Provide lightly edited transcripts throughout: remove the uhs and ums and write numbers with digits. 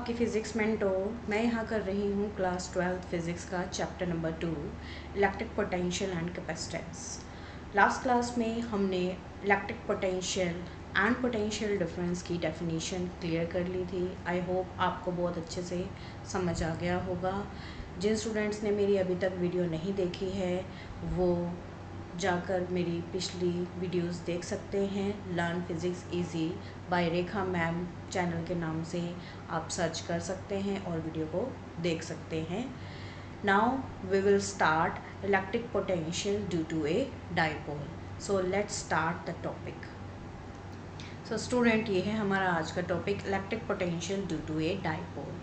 आपकी physics mentor. मैं यहाँ कर रही हूँ क्लास 12 फ़िज़िक्स का chapter number 2 electric potential and capacitance. Last class में हमने electric potential and potential difference की डेफिनेशन क्लियर कर ली थी। आई होप आपको बहुत अच्छे से समझ आ गया होगा। जिन स्टूडेंट्स ने मेरी अभी तक वीडियो नहीं देखी है वो जाकर मेरी पिछली वीडियोस देख सकते हैं। लर्न फिज़िक्स इजी बाय रेखा मैम चैनल के नाम से आप सर्च कर सकते हैं और वीडियो को देख सकते हैं। Now we will start electric potential due to a dipole. So let's start the topic. So student, ये है हमारा आज का topic electric potential due to a dipole.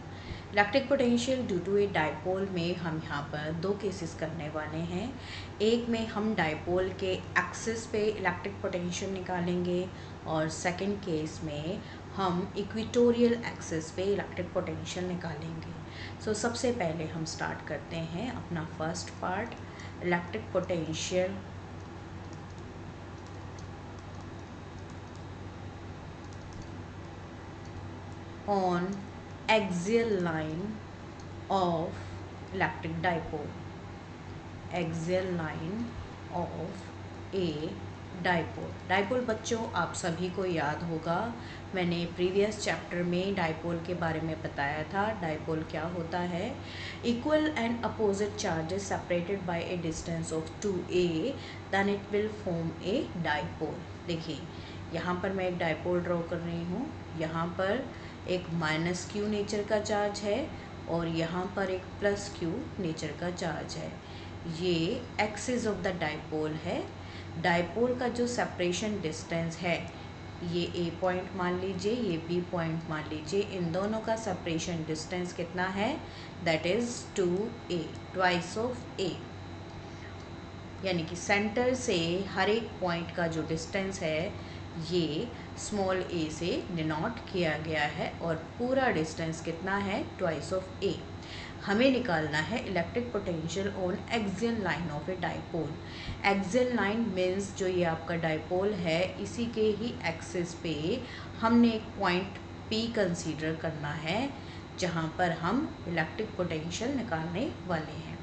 Electric potential due to a dipole में हम यहाँ पर दो केसेस करने वाले हैं। एक में हम डाइपोल के एक्सिस पे इलेक्ट्रिक पोटेंशियल निकालेंगे और सेकंड केस में हम इक्वेटोरियल एक्सिस पे इलेक्ट्रिक पोटेंशियल निकालेंगे। सो सबसे पहले हम स्टार्ट करते हैं अपना first part, electric potential on axial line of electric dipole, axial line of a dipole. Dipole बच्चों आप सभी को याद होगा, मैंने प्रीवियस चैप्टर में डाइपोल के बारे में बताया था। डाइपोल क्या होता है? Equal and opposite charges separated by a distance of 2a then it will form a dipole. देखिए यहाँ पर मैं एक डाइपोल ड्रॉ कर रही हूँ। यहाँ पर एक माइनस क्यू नेचर का चार्ज है और यहाँ पर एक प्लस क्यू नेचर का चार्ज है। ये एक्सिस ऑफ द डाइपोल है। डाइपोल का जो सेपरेशन डिस्टेंस है, ये ए पॉइंट मान लीजिए, ये बी पॉइंट मान लीजिए, इन दोनों का सेपरेशन डिस्टेंस कितना है? That is 2a, twice of a। यानी कि सेंटर से हर एक पॉइंट का जो डिस्टेंस है ये स्मॉल a से डिनोट किया गया है और पूरा डिस्टेंस कितना है? Twice of a। हमें निकालना है electric potential on axial line of a dipole. Axial line means जो ये आपका डाइपोल है इसी के ही एक्सिस पे हमने एक पॉइंट P कंसीडर करना है जहाँ पर हम इलेक्ट्रिक पोटेंशियल निकालने वाले हैं।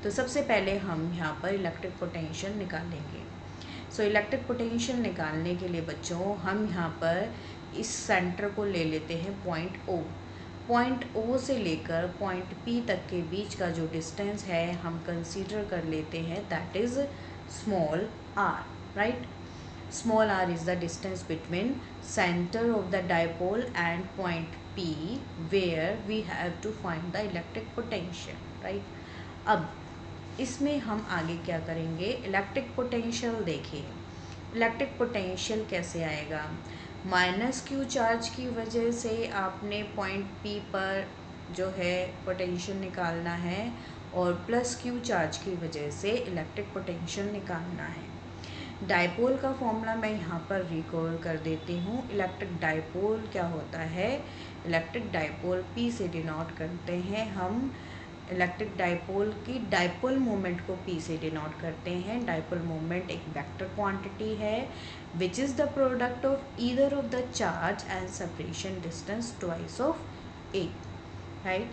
तो सबसे पहले हम यहाँ पर इलेक्ट्रिक पोटेंशियल निकालेंगे। सो इलेक्ट्रिक पोटेंशियल निकालने के लिए बच्चों हम यहाँ पर इस सेंटर को ले लेते हैं पॉइंट O। पॉइंट O से लेकर पॉइंट P तक के बीच का जो डिस्टेंस है हम कंसीडर कर लेते हैं that is small r, right. Small r is the distance between centre of the dipole and point P where we have to find the electric potential, right. अब इसमें हम आगे क्या करेंगे? इलेक्ट्रिक पोटेंशियल देखिए, इलेक्ट्रिक पोटेंशियल कैसे आएगा? Minus Q charge की वजह से आपने पॉइंट P पर जो है पोटेंशियल निकालना है और प्लस क्यू चार्ज की वजह से इलेक्ट्रिक पोटेंशियल निकालना है। डाइपोल का फॉर्मूला मैं यहाँ पर रिकॉल कर देती हूँ। इलेक्ट्रिक डाइपोल क्या होता है? इलेक्ट्रिक डाइपोल P से डिनोट करते हैं हम। इलेक्ट्रिक डाइपोल की डाइपोल मोमेंट को P से डिनोट करते हैं। डाइपोल मोमेंट एक वेक्टर क्वांटिटी है which is the product of either of the charge and separation distance twice of a, right.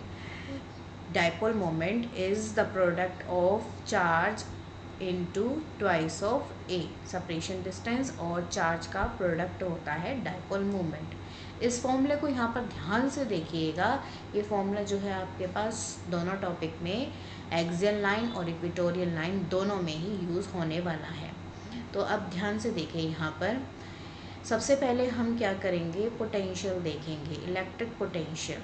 Dipole moment is the product of charge into twice of a, separation distance और charge का product होता है dipole moment. इस फॉर्मूले को यहाँ पर ध्यान से देखिएगा। ये फॉर्मूला जो है आपके पास दोनों टॉपिक में, एक्सियल लाइन और इक्वेटोरियल लाइन दोनों में ही यूज़ होने वाला है। तो अब ध्यान से देखिए, यहाँ पर सबसे पहले हम क्या करेंगे? पोटेंशियल देखेंगे, इलेक्ट्रिक पोटेंशियल।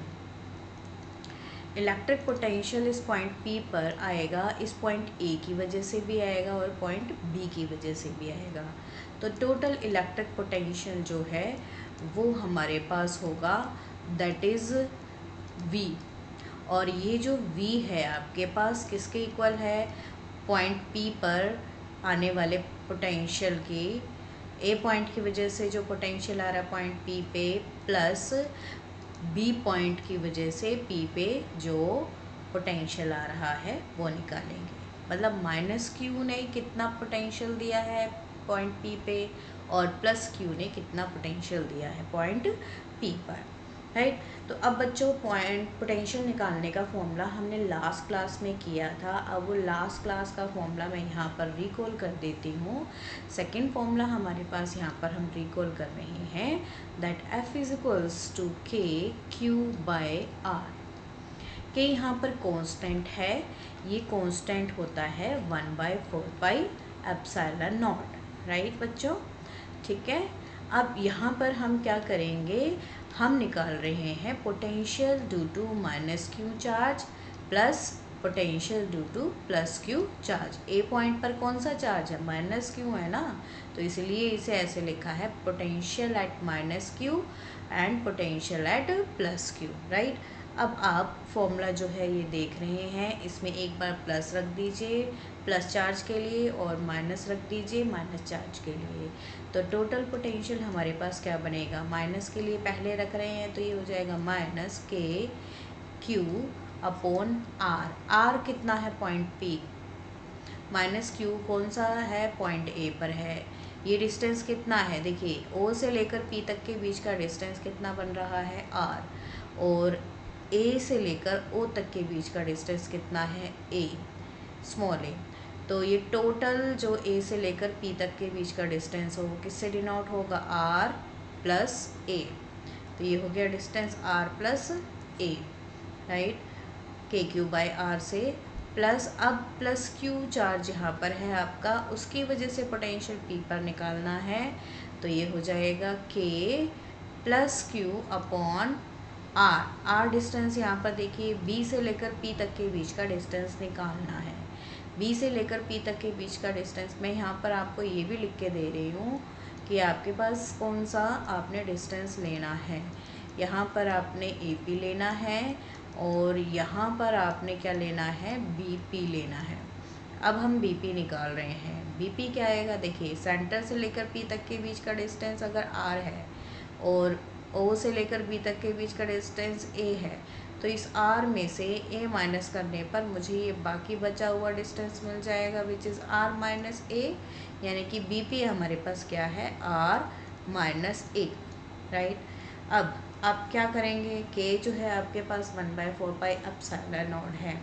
इलेक्ट्रिक पोटेंशियल इस पॉइंट P पर आएगा, इस पॉइंट A की वजह से भी आएगा और पॉइंट B की वजह से भी आएगा। तो टोटल इलेक्ट्रिक पोटेंशियल जो है वो हमारे पास होगा दैट इज़ V। और ये जो V है आपके पास किसके इक्वल है? पॉइंट P पर आने वाले पोटेंशियल की, A पॉइंट की वजह से जो पोटेंशियल आ रहा है पॉइंट P पे, प्लस B पॉइंट की वजह से P पे जो पोटेंशियल आ रहा है वो निकालेंगे। मतलब माइनस क्यू ने कितना पोटेंशियल दिया है पॉइंट P पे और प्लस क्यू ने कितना पोटेंशियल दिया है पॉइंट P पर। राइट। तो अब बच्चों पॉइंट पोटेंशियल निकालने का फॉर्मूला हमने लास्ट क्लास में किया था। अब वो लास्ट क्लास का फॉर्मूला मैं यहाँ पर रिकॉल कर देती हूँ। सेकंड फॉर्मूला हमारे पास यहाँ पर हम रिकॉल कर रहे हैं, that F is equals to K Q by R. K यहाँ पर कांस्टेंट है, ये कांस्टेंट होता है 1/4πε0, राइट बच्चों। ठीक है। अब यहाँ पर हम क्या करेंगे, हम निकाल रहे हैं potential due to minus Q charge plus potential due to plus Q charge. A point पर कौन सा चार्ज है, माइनस क्यू है ना, तो इसलिए इसे ऐसे लिखा है potential at minus Q and potential at plus Q, right. अब आप फॉर्मूला जो है ये देख रहे हैं, इसमें एक बार प्लस रख दीजिए प्लस चार्ज के लिए और माइनस रख दीजिए माइनस चार्ज के लिए। तो टोटल पोटेंशियल हमारे पास क्या बनेगा, माइनस के लिए पहले रख रहे हैं तो ये हो जाएगा माइनस के क्यू अपॉन आर। आर कितना है, पॉइंट पी, माइनस क्यू कौन सा है, पॉइंट ए पर है। ये डिस्टेंस कितना है, देखिए ओ से लेकर पी तक के बीच का डिस्टेंस कितना बन रहा है, आर। और ए से लेकर ओ तक के बीच का डिस्टेंस कितना है, ए, स्मॉल ए। तो ये टोटल जो ए से लेकर पी तक के बीच का डिस्टेंस हो वो किससे डिनोट होगा, आर प्लस ए। तो ये हो गया distance R plus A, right, K Q by R से प्लस, अब प्लस क्यू चार्ज यहाँ पर है आपका, उसकी वजह से पोटेंशियल पी पर निकालना है। तो ये हो जाएगा K plus Q upon R. R distance यहाँ पर देखिए बी से लेकर पी तक के बीच का डिस्टेंस निकालना है। बी से लेकर पी तक के बीच का डिस्टेंस मैं यहाँ पर आपको ये भी लिख के दे रही हूँ कि आपके पास कौन सा आपने डिस्टेंस लेना है। यहाँ पर आपने ए पी लेना है और यहाँ पर आपने क्या लेना है, बी पी लेना है। अब हम बी पी निकाल रहे हैं। बी पी क्या आएगा, देखिए सेंटर से लेकर पी तक के बीच का डिस्टेंस अगर आर है और ओ से लेकर बी तक के बीच का डिस्टेंस ए है, तो इस आर में से ए माइनस करने पर मुझे ये बाकी बचा हुआ डिस्टेंस मिल जाएगा विच इज़ आर माइनस ए, यानी कि बी पी हमारे पास क्या है, आर माइनस ए, राइट। अब आप क्या करेंगे, के जो है आपके पास 1/4πε0 है,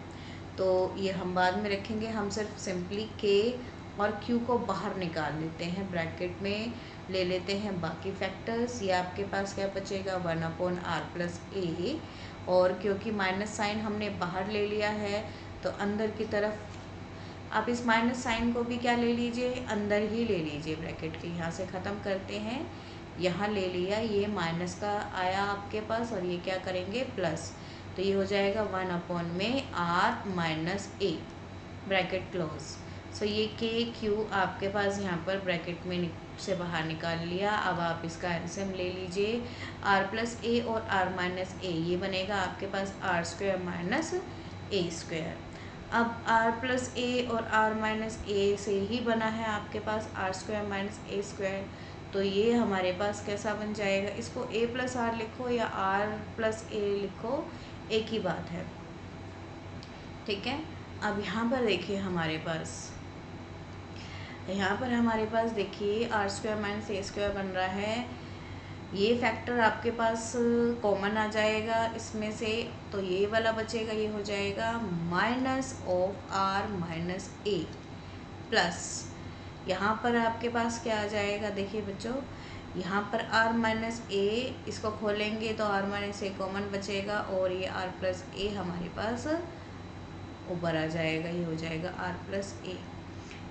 तो ये हम बाद में रखेंगे। हम सिर्फ सिंपली के और क्यू को बाहर निकाल लेते हैं, ब्रैकेट में ले लेते हैं बाकी फैक्टर्स। ये आपके पास क्या बचेगा, 1/r प्लस ए, और क्योंकि माइनस साइन हमने बाहर ले लिया है तो अंदर की तरफ आप इस माइनस साइन को भी क्या ले लीजिए, अंदर ही ले लीजिए ब्रैकेट के। यहाँ से ख़त्म करते हैं, यहाँ ले लिया, ये माइनस का आया आपके पास और ये क्या करेंगे प्लस, तो ये हो जाएगा 1 में R minus A, bracket close. So ये के क्यू आपके पास यहाँ पर ब्रैकेट में से बाहर निकाल लिया। अब आप इसका एलसीएम ले लीजिए, आर प्लस ए और आर माइनस ए, ये बनेगा आपके पास R square minus A square. अब आर प्लस ए और आर माइनस ए से ही बना है आपके पास R square minus A square, तो ये हमारे पास कैसा बन जाएगा, इसको ए प्लस आर लिखो या आर प्लस ए लिखो, एक ही बात है, ठीक है। अब यहाँ पर देखिए हमारे पास देखिए R square minus A square बन रहा है। ये फैक्टर आपके पास कॉमन आ जाएगा इसमें से, तो ये वाला बचेगा, ये हो जाएगा minus of R minus A plus, यहाँ पर आपके पास क्या आ जाएगा, देखिए बच्चों यहाँ पर आर माइनस ए, इसको खोलेंगे तो आर माइनस ए कॉमन बचेगा और ये आर प्लस ए हमारे पास ऊपर आ जाएगा, ये हो जाएगा आर प्लस ए।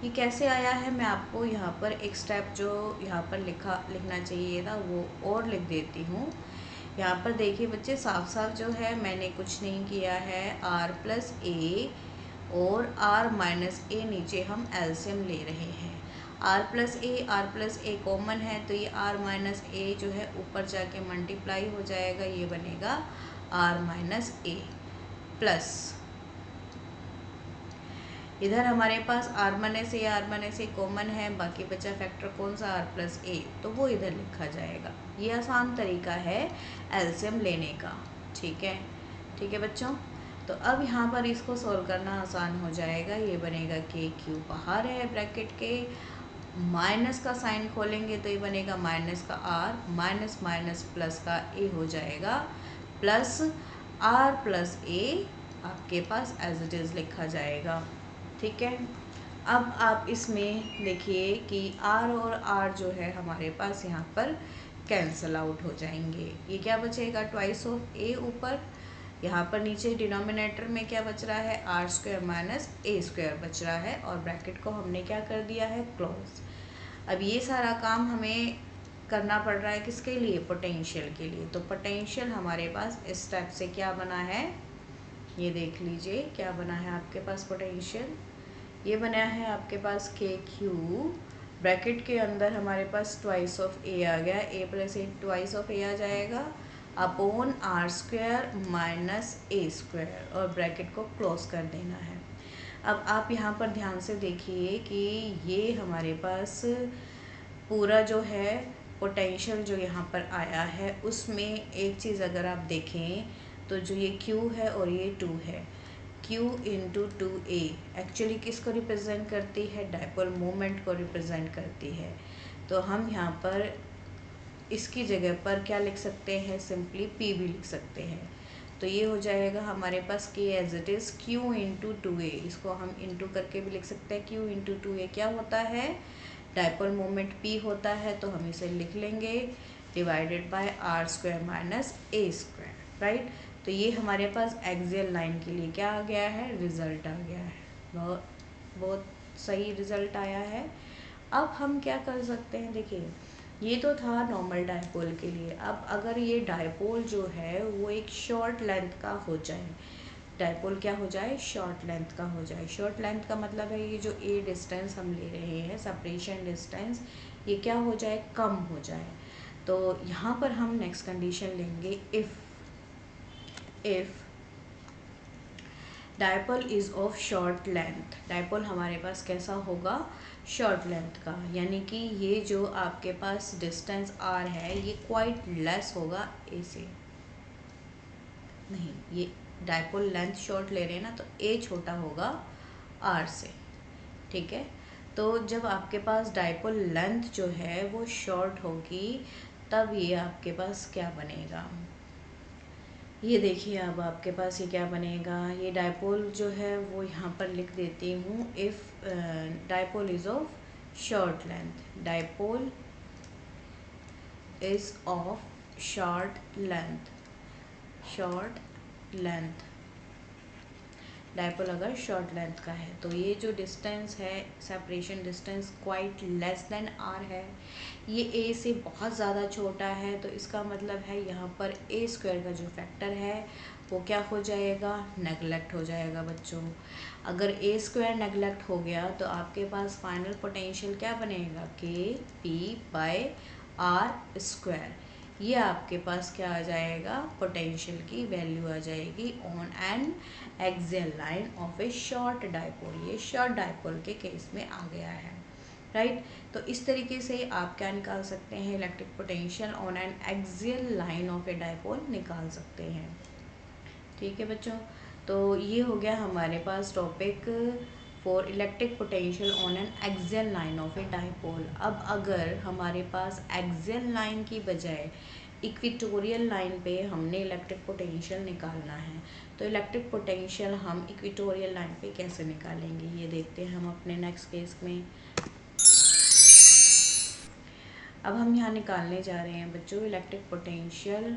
ये कैसे आया है, मैं आपको यहाँ पर एक स्टेप जो यहाँ पर लिखना चाहिए था वो और लिख देती हूँ। यहाँ पर देखिए बच्चे साफ साफ जो है मैंने कुछ नहीं किया है, आर प्लस ए और आर माइनस ए नीचे हम एलसीएम ले रहे हैं। आर प्लस ए कॉमन है तो ये आर माइनस ए जो है ऊपर जाके मल्टीप्लाई हो जाएगा, ये बनेगा आर माइनस ए प्लस, इधर हमारे पास आर माइनस ए कॉमन है, बाकी बचा फैक्टर कौन सा, आर प्लस ए, तो वो इधर लिखा जाएगा। ये आसान तरीका है एलसीएम लेने का, ठीक है बच्चों। तो अब यहाँ पर इसको सॉल्व करना आसान हो जाएगा, ये बनेगा के क्यू बाहर है ब्रैकेट के माइनस का साइन खोलेंगे तो ये बनेगा माइनस का आर, माइनस माइनस प्लस का ए हो जाएगा, प्लस आर प्लस ए आपके पास एज इट इज़ लिखा जाएगा। ठीक है, अब आप इसमें देखिए कि आर और आर जो है हमारे पास यहाँ पर कैंसल आउट हो जाएंगे। ये क्या बचेगा, ट्वाइस ऑफ ए ऊपर, यहाँ पर नीचे डिनोमिनेटर में क्या बच रहा है, R square minus A square बच रहा है, और ब्रैकेट को हमने क्या कर दिया है, क्लोज। अब ये सारा काम हमें करना पड़ रहा है किसके लिए, पोटेंशियल के लिए। तो पोटेंशियल हमारे पास इस टाइप से क्या बना है, ये देख लीजिए क्या बना है आपके पास पोटेंशियल। ये बना है आपके पास के क्यू, ब्रैकेट के अंदर हमारे पास ट्वाइस ऑफ ए आ गया, A plus A twice of A आ जाएगा, upon R square minus A square, और ब्रैकेट को क्लोज कर देना है। अब आप यहाँ पर ध्यान से देखिए कि ये हमारे पास पूरा जो है पोटेंशियल जो यहाँ पर आया है, उसमें एक चीज़ अगर आप देखें तो जो ये Q है और ये 2 है, Q इंटू 2A एक्चुअली किसको रिप्रेजेंट करती है, डाइपोल मोमेंट को रिप्रेजेंट करती है। तो हम यहाँ पर इसकी जगह पर क्या लिख सकते हैं, सिंपली P भी लिख सकते हैं। तो ये हो जाएगा हमारे पास K as it is Q into 2A, इसको हम इंटू करके भी लिख सकते हैं। Q इंटू 2A क्या होता है, डाइपोल मोमेंट P होता है, तो हम इसे लिख लेंगे divided by R square minus A square, right. तो ये हमारे पास एक्सियल लाइन के लिए क्या आ गया है, रिजल्ट आ गया है। बहुत बहुत सही रिजल्ट आया है। अब हम क्या कर सकते हैं, देखिए ये तो था नॉर्मल डाइपोल के लिए। अब अगर ये डाइपोल जो है वो एक शॉर्ट लेंथ का हो जाए, डाइपोल क्या हो जाए, शॉर्ट लेंथ का हो जाए। शॉर्ट लेंथ का मतलब है ये जो ए डिस्टेंस हम ले रहे हैं, सेपरेशन डिस्टेंस, ये क्या हो जाए, कम हो जाए। तो यहाँ पर हम नेक्स्ट कंडीशन लेंगे, if dipole is of short length, dipole हमारे पास कैसा होगा, शॉर्ट लेंथ का, यानी कि ये जो आपके पास डिस्टेंस आर है ये क्वाइट लेस होगा ए से, नहीं ये डाइपोल लेंथ शॉर्ट ले रहे हैं ना, तो ए छोटा होगा आर से। ठीक है, तो जब आपके पास डाइपोल लेंथ जो है वो शॉर्ट होगी, तब ये आपके पास क्या बनेगा, ये देखिए अब आपके पास ये क्या बनेगा, ये डाइपोल जो है वो यहाँ पर लिख देती हूँ, if dipole is of short length, dipole is of short length, short length, dipole अगर शॉर्ट लेंथ का है, तो ये जो डिस्टेंस है, separation distance quite less than R है, ये ए से बहुत ज़्यादा छोटा है, तो इसका मतलब है यहाँ पर ए स्क्वायर का जो फैक्टर है वो क्या हो जाएगा, नेगलेक्ट हो जाएगा बच्चों। अगर ए स्क्वायर नेगलेक्ट हो गया तो आपके पास फाइनल पोटेंशियल क्या बनेगा, के पी बाय आर स्क्वायर, ये आपके पास क्या आ जाएगा, पोटेंशियल की वैल्यू आ जाएगी on an axial line of A short dipole. ये शॉर्ट डाइपोल के केस में आ गया है, राइट। तो इस तरीके से आप क्या निकाल सकते हैं, electric potential on an axial line of a dipole निकाल सकते हैं। ठीक है बच्चों, तो ये हो गया हमारे पास topic for electric potential on an axial line of a dipole. अब अगर हमारे पास एक्सियल लाइन की बजाय इक्वेटोरियल लाइन पे हमने इलेक्ट्रिक पोटेंशियल निकालना है, तो इलेक्ट्रिक पोटेंशियल हम इक्वेटोरियल लाइन पे कैसे निकालेंगे, ये देखते हैं हम अपने नेक्स्ट केस में। अब हम यहाँ निकालने जा रहे हैं बच्चों electric potential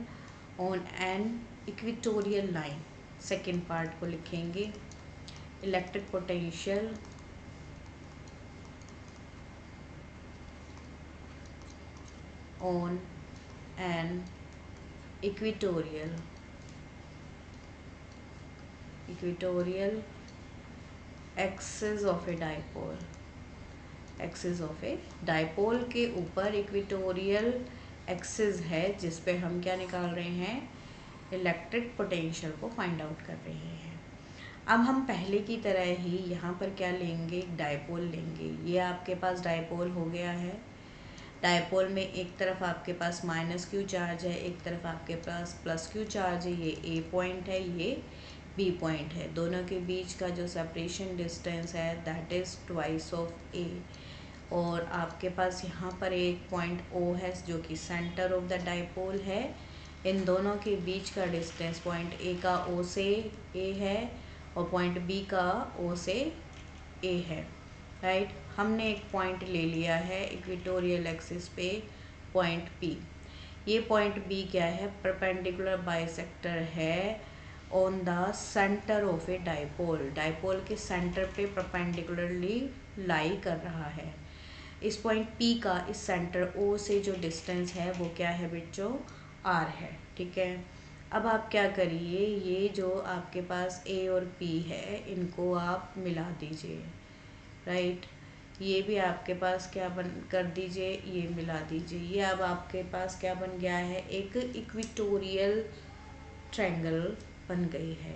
on N equatorial line. Second part को लिखेंगे, electric potential on N equatorial axis of a dipole, axis of a dipole के ऊपर इक्वेटोरियल एक्सिस है जिस पे हम क्या निकाल रहे हैं, इलेक्ट्रिक पोटेंशियल को फाइंड आउट कर रहे हैं। अब हम पहले की तरह ही यहाँ पर क्या लेंगे, डाइपोल लेंगे। ये आपके पास डाइपोल हो गया है, डाइपोल में एक तरफ आपके पास माइनस क्यू चार्ज है, एक तरफ आपके पास प्लस क्यू चार्ज है, ये ए पॉइंट है, ये बी पॉइंट है, दोनों के बीच का जो सेपरेशन डिस्टेंस है दैट इज़ ट्वाइस ऑफ ए, और आपके पास यहाँ पर एक पॉइंट ओ है जो कि सेंटर ऑफ द डाइपोल है। इन दोनों के बीच का डिस्टेंस पॉइंट ए का ओ से ए है और पॉइंट बी का ओ से ए है, राइट। हमने एक पॉइंट ले लिया है इक्वेटोरियल एक्सिस पे, पॉइंट पी। ये पॉइंट बी क्या है, परपेंडिकुलर बाइसेक्टर है on the centre of a dipole. Dipole के सेंटर पे परपेंडिकुलरली लाई कर रहा है। इस पॉइंट पी का इस सेंटर ओ से जो डिस्टेंस है वो क्या है बच्चों, आर है, ठीक है। अब आप क्या करिए, ये जो आपके पास ए और पी है इनको आप मिला दीजिए, राइट। ये भी आपके पास क्या बन कर दीजिए, ये मिला दीजिए। ये अब आपके पास क्या बन गया है, एक इक्वेटोरियल ट्रायंगल बन गई है।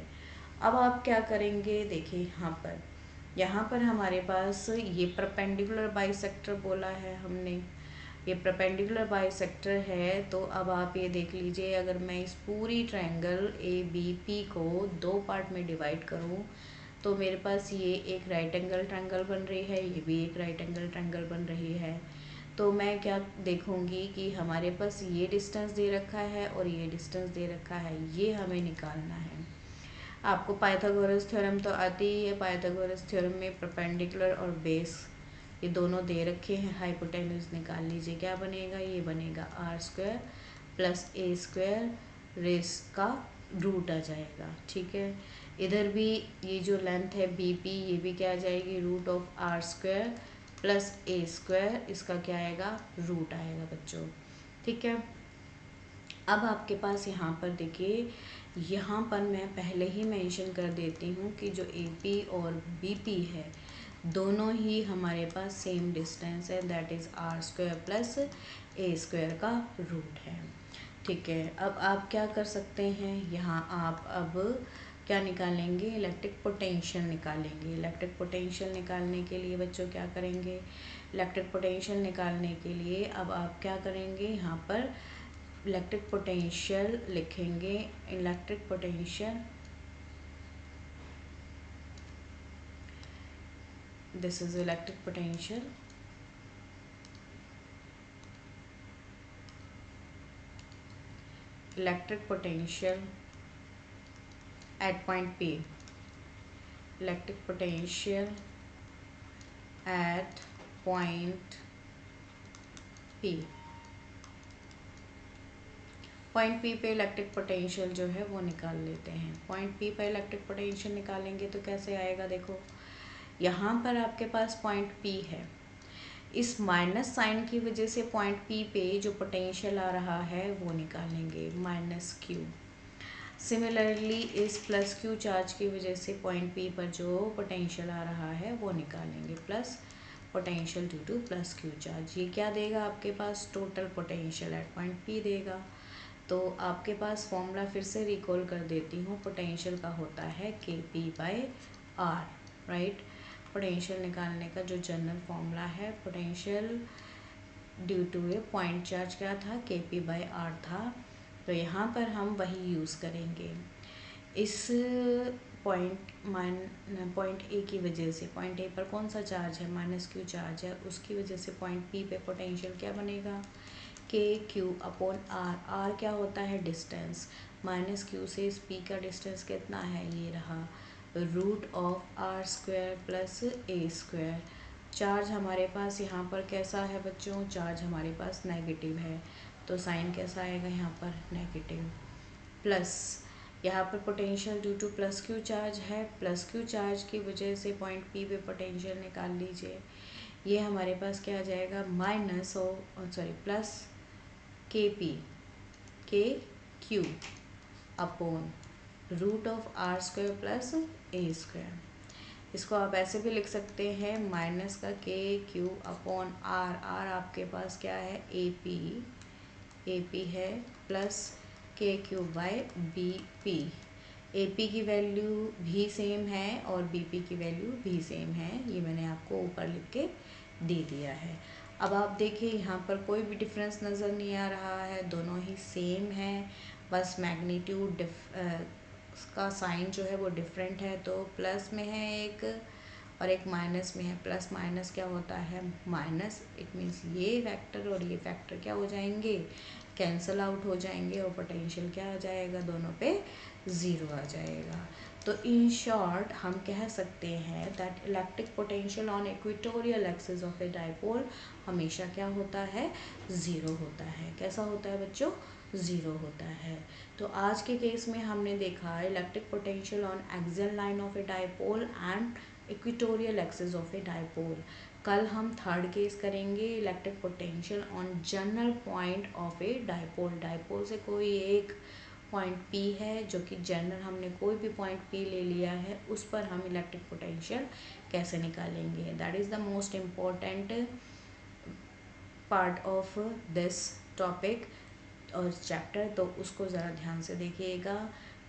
अब आप क्या करेंगे, देखिए यहाँ पर हमारे पास ये परपेंडिकुलर बाइसेक्टर बोला है हमने, ये परपेंडिकुलर बाइसेक्टर है। तो अब आप ये देख लीजिए, अगर मैं इस पूरी ट्रायंगल ए बी पी को दो पार्ट में डिवाइड करूँ तो मेरे पास ये एक राइट एंगल ट्रायंगल बन रही है, ये भी एक राइट एंगल ट्रायंगल बन रही है। तो मैं क्या देखूंगी कि हमारे पास ये डिस्टेंस दे रखा है और ये डिस्टेंस दे रखा है, ये हमें निकालना है। आपको पाइथागोरस थ्योरम तो आती ही है। पाइथागोरस थ्योरम में परपेंडिकुलर और बेस ये दोनों दे रखे हैं। हाइपोटेन्यूज निकाल लीजिए, क्या बनेगा, ये बनेगा R square plus A square रेस का रूट आ जाएगा, ठीक है। इधर भी ये जो लेंथ है बी पी, ये भी क्या आ जाएगी, root of R square plus A square, इसका क्या आएगा, रूट आएगा बच्चों, ठीक है। अब आपके पास यहाँ पर देखिए, यहाँ पर मैं पहले ही मेंशन कर देती हूँ कि जो ए पी और बी पी है दोनों ही हमारे पास सेम डिस्टेंस है, that is R square plus A square का रूट है, ठीक है। अब आप क्या कर सकते हैं, यहाँ आप अब क्या निकालेंगे, इलेक्ट्रिक पोटेंशियल निकालेंगे। इलेक्ट्रिक पोटेंशियल निकालने के लिए बच्चों क्या करेंगे, इलेक्ट्रिक पोटेंशियल निकालने के लिए अब आप क्या करेंगे, यहाँ पर इलेक्ट्रिक पोटेंशियल लिखेंगे। Electric potential, this is electric potential, electric potential at point P, electric potential at point P। Point P पे इलेक्ट्रिक पोटेंशियल जो है वो निकाल लेते हैं। पॉइंट P पे इलेक्ट्रिक पोटेंशियल निकालेंगे तो कैसे आएगा, देखो यहाँ पर आपके पास पॉइंट P है, इस माइनस साइन की वजह से पॉइंट P पे जो पोटेंशियल आ रहा है वो निकालेंगे, माइनस क्यू। सिमिलरली इस प्लस क्यू चार्ज की वजह से पॉइंट पी पर जो पोटेंशियल आ रहा है वो निकालेंगे, plus potential due to plus Q charge. ये क्या देगा आपके पास, total potential at point P देगा। तो आपके पास फॉर्मूला फिर से रिकॉल कर देती हूँ, पोटेंशियल का होता है K P by R, right. Potential निकालने का जो जनरल फॉर्मूला है, potential due to a point charge क्या था, के पी बाई आर था। तो यहाँ पर हम वही यूज़ करेंगे। इस पॉइंट ए की वजह से, पॉइंट ए पर कौन सा चार्ज है, माइनस क्यू चार्ज है, उसकी वजह से पॉइंट पी पे पोटेंशियल क्या बनेगा, के क्यू अपॉन आर। आर क्या होता है, डिस्टेंस। माइनस क्यू से इस पी का डिस्टेंस कितना है, ये रहा, root of R square plus A square. Charge हमारे पास यहाँ पर कैसा है बच्चों, चार्ज हमारे पास नेगेटिव है, तो साइन कैसा आएगा यहाँ पर, नेगेटिव। प्लस यहाँ पर potential due to plus Q charge है, प्लस क्यू चार्ज की वजह से पॉइंट पी पे पोटेंशियल निकाल लीजिए। ये हमारे पास क्या आ जाएगा, minus plus K P K Q upon root of R square plus A square. इसको आप ऐसे भी लिख सकते हैं, माइनस का के क्यू अपॉन आर, आर आपके पास क्या है, ए पी है, plus K Q by B P. A P की वैल्यू भी सेम है और बी पी की वैल्यू भी सेम है, ये मैंने आपको ऊपर लिख के दे दिया है। अब आप देखिए यहाँ पर कोई भी डिफरेंस नज़र नहीं आ रहा है, दोनों ही सेम है, बस मैग्नीट्यूड का साइन जो है वो डिफरेंट है। तो प्लस में है एक और एक माइनस में है, प्लस माइनस क्या होता है, माइनस। इट मीन्स ये फैक्टर और ये फैक्टर क्या हो जाएंगे, कैंसल आउट हो जाएंगे और पोटेंशियल क्या आ जाएगा, दोनों पे ज़ीरो आ जाएगा। तो इन शॉर्ट हम कह सकते हैं that electric potential on equatorial axis of a dipole हमेशा क्या होता है, ज़ीरो होता है। कैसा होता है बच्चों, ज़ीरो होता है। तो आज के केस में हमने देखा electric potential on axial line of a dipole and equatorial axis of a dipole. कल हम थर्ड केस करेंगे electric potential on general point of a dipole. Dipole से कोई एक पॉइंट P है जो कि जनरल, हमने कोई भी पॉइंट P ले लिया है, उस पर हम इलेक्ट्रिक पोटेंशियल कैसे निकालेंगे। That is the most important part of this topic और चैप्टर, तो उसको ज़रा ध्यान से देखिएगा।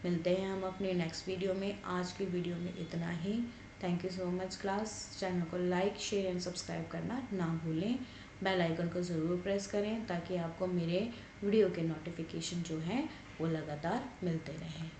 मिलते हैं हम अपने नेक्स्ट वीडियो में। आज की वीडियो में इतना ही। Thank you so much class. Channel को लाइक, शेयर एंड सब्सक्राइब करना ना भूलें। बेल आइकन को ज़रूर प्रेस करें ताकि आपको मेरे वीडियो के नोटिफिकेशन जो हैं वो लगातार मिलते रहें।